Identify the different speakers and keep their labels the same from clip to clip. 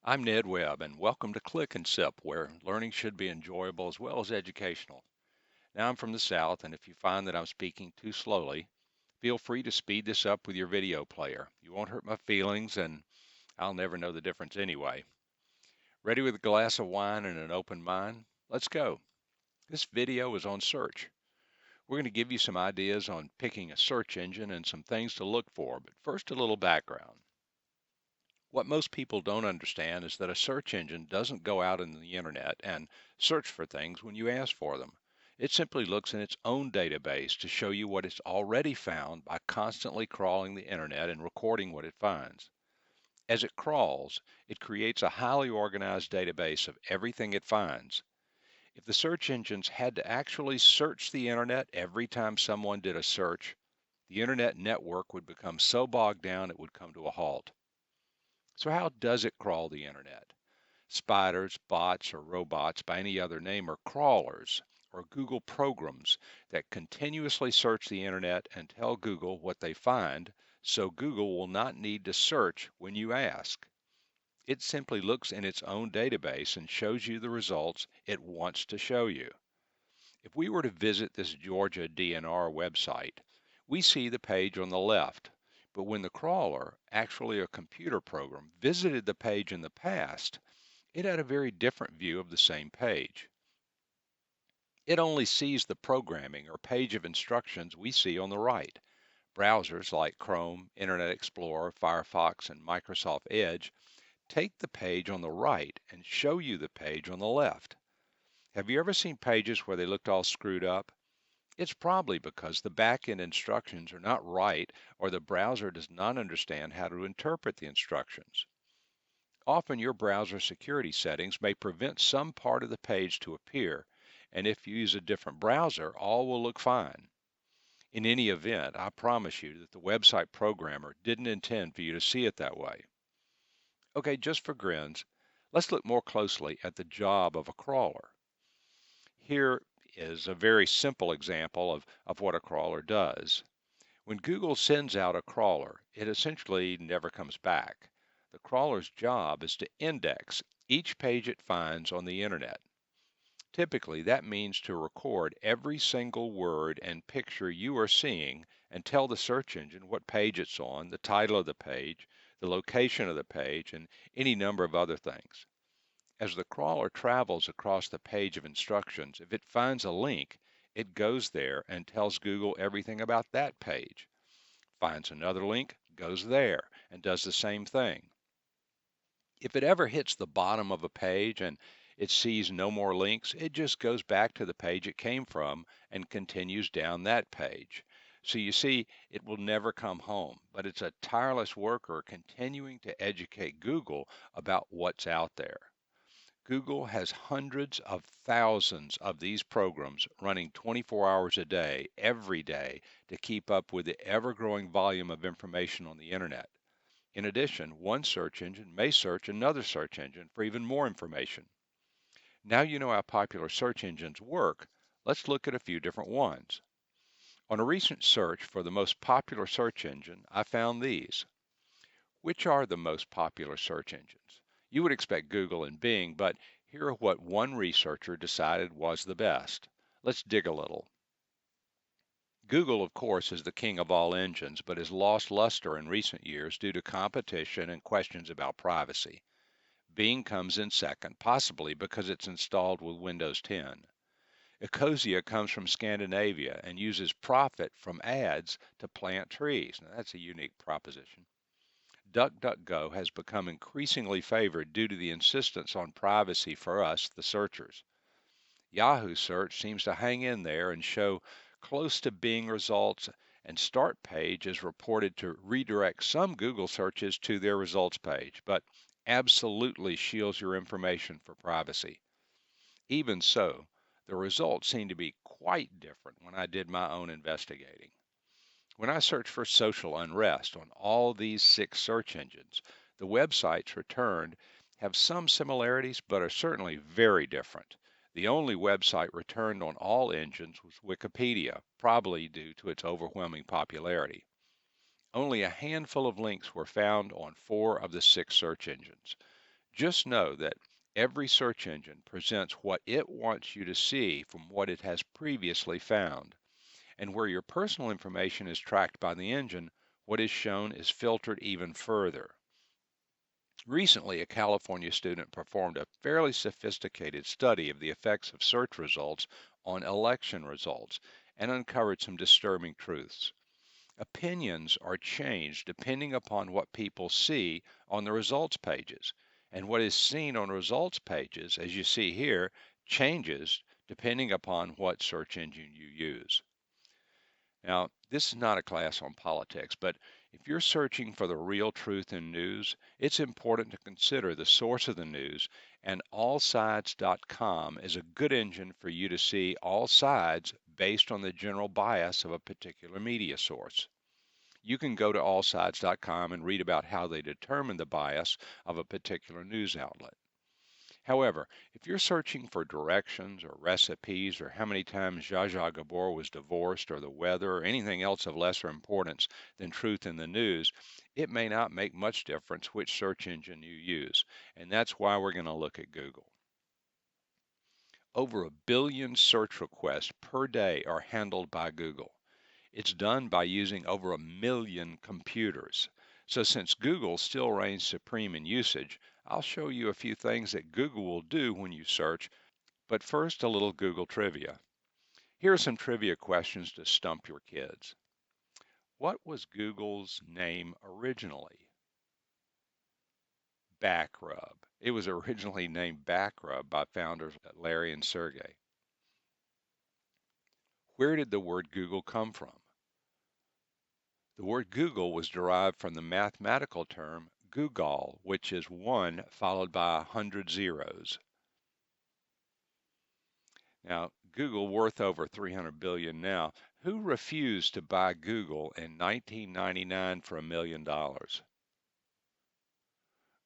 Speaker 1: I'm Ned Webb, and welcome to Click and Sip, where learning should be enjoyable as well as educational. Now, I'm from the South, and if you find that I'm speaking too slowly, feel free to speed this up with your video player. You won't hurt my feelings, and I'll never know the difference anyway. Ready with a glass of wine and an open mind? Let's go. This video is on search. We're going to give you some ideas on picking a search engine and some things to look for, but first, a little background. What most people don't understand is that a search engine doesn't go out in the internet and search for things when you ask for them. It simply looks in its own database to show you what it's already found by constantly crawling the internet and recording what it finds. As it crawls, it creates a highly organized database of everything it finds. If the search engines had to actually search the internet every time someone did a search, the internet network would become so bogged down it would come to a halt. So how does it crawl the internet? Spiders, bots, or robots by any other name are crawlers or Google programs that continuously search the internet and tell Google what they find so Google will not need to search when you ask. It simply looks in its own database and shows you the results it wants to show you. If we were to visit this Georgia DNR website, we see the page on the left. But when the crawler, actually a computer program, visited the page in the past, it had a very different view of the same page. It only sees the programming or page of instructions we see on the right. Browsers like Chrome, Internet Explorer, Firefox, and Microsoft Edge take the page on the right and show you the page on the left. Have you ever seen pages where they looked all screwed up? It's probably because the back-end instructions are not right or the browser does not understand how to interpret the instructions. Often your browser security settings may prevent some part of the page to appear, and if you use a different browser, all will look fine. In any event, I promise you that the website programmer didn't intend for you to see it that way. Okay, just for grins, let's look more closely at the job of a crawler. Here is a very simple example of what a crawler does. When Google sends out a crawler, it essentially never comes back. The crawler's job is to index each page it finds on the internet. Typically, that means to record every single word and picture you are seeing and tell the search engine what page it's on, the title of the page, the location of the page, and any number of other things. As the crawler travels across the page of instructions, if it finds a link, it goes there and tells Google everything about that page. Finds another link, goes there, and does the same thing. If it ever hits the bottom of a page and it sees no more links, it just goes back to the page it came from and continues down that page. So you see, it will never come home, but it's a tireless worker continuing to educate Google about what's out there. Google has hundreds of thousands of these programs running 24 hours a day, every day, to keep up with the ever growing volume of information on the internet. In addition, one search engine may search another search engine for even more information. Now you know how popular search engines work, let's look at a few different ones. On a recent search for the most popular search engine, I found these. Which are the most popular search engines? You would expect Google and Bing, but here are what one researcher decided was the best. Let's dig a little. Google, of course, is the king of all engines, but has lost luster in recent years due to competition and questions about privacy. Bing comes in second, possibly because it's installed with Windows 10. Ecosia comes from Scandinavia and uses profit from ads to plant trees. Now, that's a unique proposition. DuckDuckGo has become increasingly favored due to the insistence on privacy for us, the searchers. Yahoo Search seems to hang in there and show close to Bing results, and Start Page is reported to redirect some Google searches to their results page, but absolutely shields your information for privacy. Even so, the results seem to be quite different when I did my own investigating. When I searched for social unrest on all these 6 search engines, the websites returned have some similarities but are certainly very different. The only website returned on all engines was Wikipedia, probably due to its overwhelming popularity. Only a handful of links were found on 4 of the 6 search engines. Just know that every search engine presents what it wants you to see from what it has previously found. And where your personal information is tracked by the engine, what is shown is filtered even further. Recently, a California student performed a fairly sophisticated study of the effects of search results on election results and uncovered some disturbing truths. Opinions are changed depending upon what people see on the results pages. And what is seen on results pages, as you see here, changes depending upon what search engine you use. Now, this is not a class on politics, but if you're searching for the real truth in news, it's important to consider the source of the news, and allsides.com is a good engine for you to see all sides based on the general bias of a particular media source. You can go to allsides.com and read about how they determine the bias of a particular news outlet. However, if you're searching for directions or recipes or how many times Zsa Zsa Gabor was divorced or the weather or anything else of lesser importance than truth in the news, it may not make much difference which search engine you use. And that's why we're going to look at Google. Over 1 billion search requests per day are handled by Google. It's done by using over 1 million computers. So since Google still reigns supreme in usage, I'll show you a few things that Google will do when you search, but first a little Google trivia. Here are some trivia questions to stump your kids. What was Google's name originally? Backrub. It was originally named Backrub by founders Larry and Sergey. Where did the word Google come from? The word Google was derived from the mathematical term Google, which is 1 followed by 100 zeros. Now, Google worth over 300 billion now. Who refused to buy Google in 1999 for $1 million?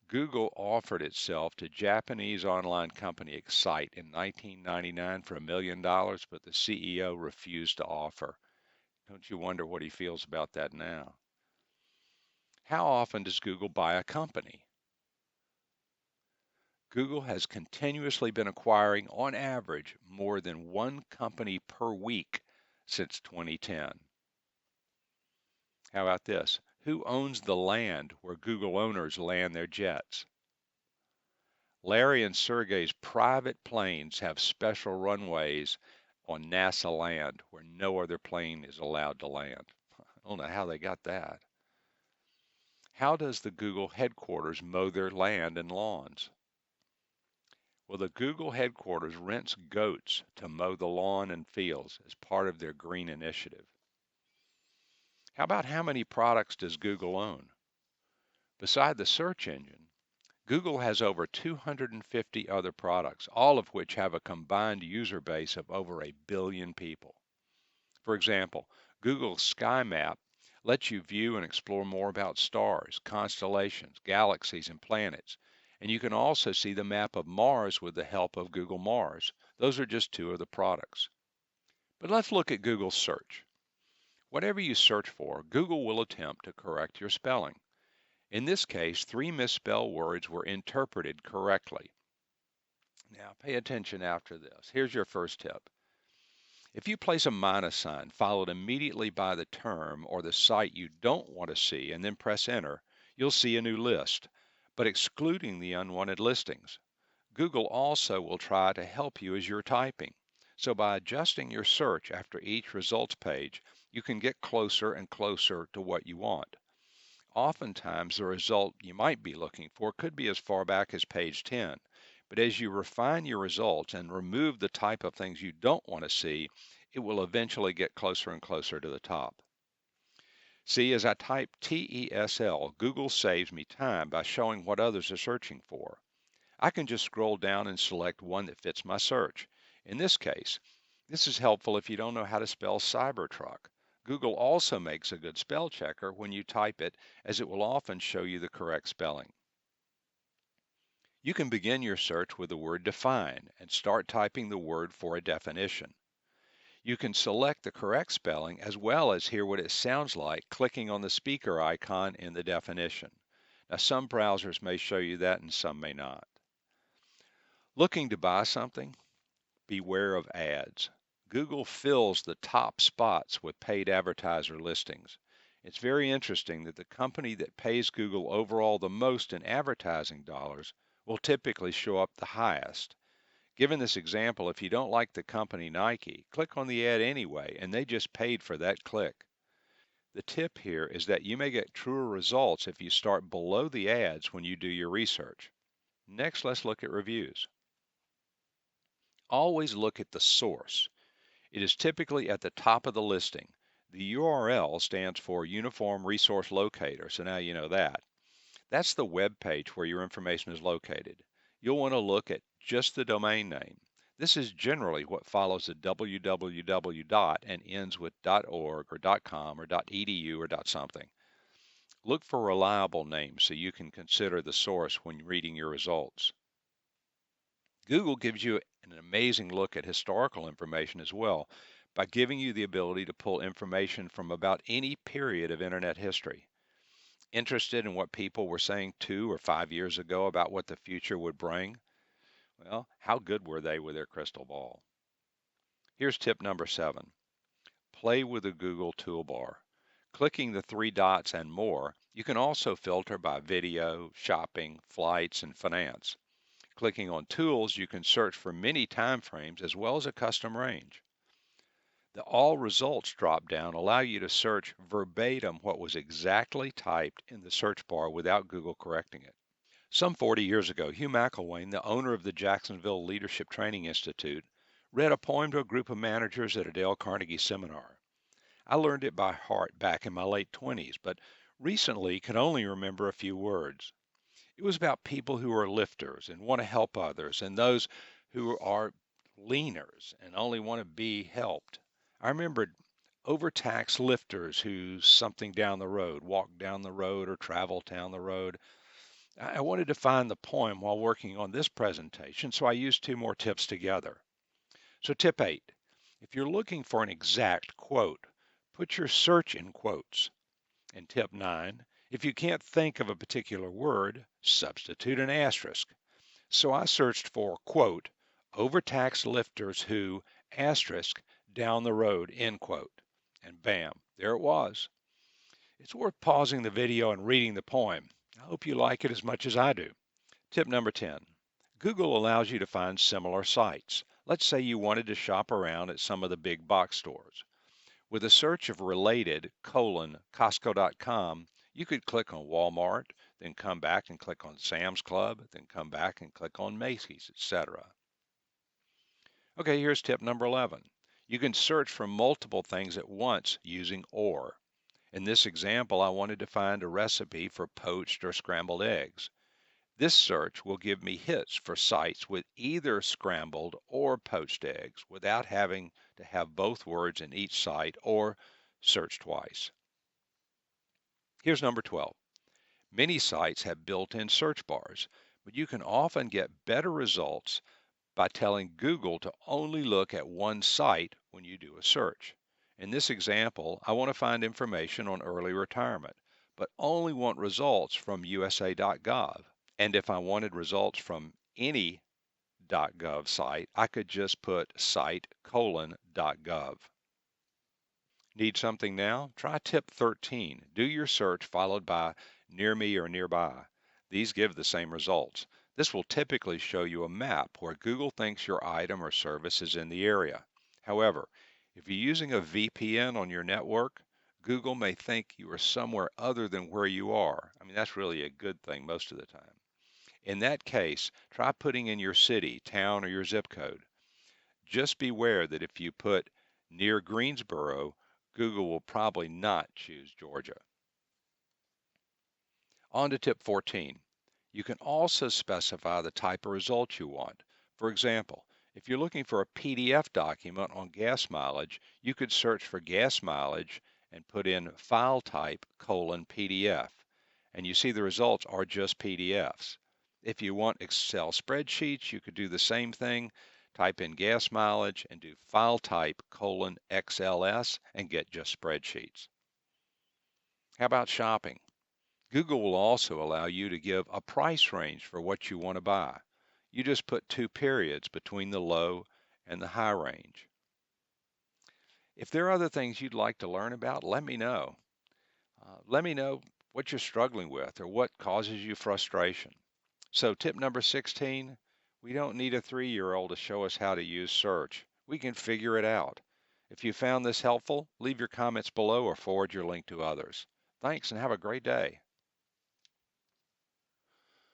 Speaker 1: Google offered itself to Japanese online company Excite in 1999 for $1 million, but the CEO refused to offer. Don't you wonder what he feels about that now? How often does Google buy a company? Google has continuously been acquiring, on average, more than one company per week since 2010. How about this? Who owns the land where Google owners land their jets? Larry and Sergey's private planes have special runways on NASA land where no other plane is allowed to land. I don't know how they got that. How does the Google headquarters mow their land and lawns? Well, the Google headquarters rents goats to mow the lawn and fields as part of their green initiative. How about how many products does Google own? Beside the search engine, Google has over 250 other products, all of which have a combined user base of over 1 billion people. For example, Google's Sky Map lets you view and explore more about stars, constellations, galaxies, and planets. And you can also see the map of Mars with the help of Google Mars. Those are just 2 of the products. But let's look at Google search. Whatever you search for, Google will attempt to correct your spelling. In this case, 3 misspelled words were interpreted correctly. Now, pay attention after this. Here's your first tip. If you place a minus sign followed immediately by the term or the site you don't want to see and then press enter, you'll see a new list, but excluding the unwanted listings. Google also will try to help you as you're typing. So by adjusting your search after each results page, you can get closer and closer to what you want. Oftentimes, the result you might be looking for could be as far back as page 10. But as you refine your results and remove the type of things you don't want to see, it will eventually get closer and closer to the top. See, as I type TESL, Google saves me time by showing what others are searching for. I can just scroll down and select one that fits my search. In this case, this is helpful if you don't know how to spell Cybertruck. Google also makes a good spell checker when you type it, as it will often show you the correct spelling. You can begin your search with the word define and start typing the word for a definition. You can select the correct spelling as well as hear what it sounds like clicking on the speaker icon in the definition. Now, some browsers may show you that and some may not. Looking to buy something? Beware of ads. Google fills the top spots with paid advertiser listings. It's very interesting that the company that pays Google overall the most in advertising dollars will typically show up the highest. Given this example, if you don't like the company Nike, click on the ad anyway, and they just paid for that click. The tip here is that you may get truer results if you start below the ads when you do your research. Next, let's look at reviews. Always look at the source. It is typically at the top of the listing. The URL stands for Uniform Resource Locator, so now you know that. That's the web page where your information is located. You'll want to look at just the domain name. This is generally what follows a www dot and ends with .org or .com or .edu or .something. Look for reliable names so you can consider the source when reading your results. Google gives you an amazing look at historical information as well by giving you the ability to pull information from about any period of internet history. Interested in what people were saying 2 or 5 years ago about what the future would bring? Well, how good were they with their crystal ball? Here's tip number 7. Play with the Google toolbar. Clicking the 3 dots and more, you can also filter by video, shopping, flights, and finance. Clicking on Tools, you can search for many time frames as well as a custom range. The All Results drop-down allow you to search verbatim what was exactly typed in the search bar without Google correcting it. Some 40 years ago, Hugh McElwain, the owner of the Jacksonville Leadership Training Institute, read a poem to a group of managers at a Dale Carnegie seminar. I learned it by heart back in my late 20s, but recently could only remember a few words. It was about people who are lifters and want to help others, and those who are leaners and only want to be helped. I remembered overtaxed lifters who something down the road, walk down the road or travel down the road. I wanted to find the poem while working on this presentation, so I used 2 more tips together. So tip 8, if you're looking for an exact quote, put your search in quotes. And tip 9, if you can't think of a particular word, substitute an asterisk. So I searched for, quote, overtaxed lifters who, asterisk, down the road, end quote. And bam, there it was. It's worth pausing the video and reading the poem. I hope you like it as much as I do. Tip number 10. Google allows you to find similar sites. Let's say you wanted to shop around at some of the big box stores. With a search of related, Costco.com, you could click on Walmart, then come back and click on Sam's Club, then come back and click on Macy's, etc. Okay, here's tip number 11. You can search for multiple things at once using OR. In this example, I wanted to find a recipe for poached or scrambled eggs. This search will give me hits for sites with either scrambled or poached eggs without having to have both words in each site or search twice. Here's number 12. Many sites have built-in search bars, but you can often get better results by telling Google to only look at one site when you do a search. In this example, I want to find information on early retirement, but only want results from USA.gov. And if I wanted results from any .gov site, I could just put site::.gov. Need something now? Try tip 13. Do your search followed by near me or nearby. These give the same results. This will typically show you a map where Google thinks your item or service is in the area. However, if you're using a VPN on your network, Google may think you are somewhere other than where you are. I mean, that's really a good thing most of the time. In that case, try putting in your city, town, or your zip code. Just beware that if you put near Greensboro, Google will probably not choose Georgia. On to tip 14. You can also specify the type of result you want. For example, if you're looking for a PDF document on gas mileage, you could search for gas mileage and put in file type: PDF. And you see the results are just PDFs. If you want Excel spreadsheets, you could do the same thing. Type in gas mileage and do file type: XLS and get just spreadsheets. How about shopping? Google will also allow you to give a price range for what you want to buy. You just put two periods between the low and the high range. If there are other things you'd like to learn about, let me know. Let me know what you're struggling with or what causes you frustration. So, tip number 16, we don't need a 3-year-old to show us how to use search. We can figure it out. If you found this helpful, leave your comments below or forward your link to others. Thanks and have a great day.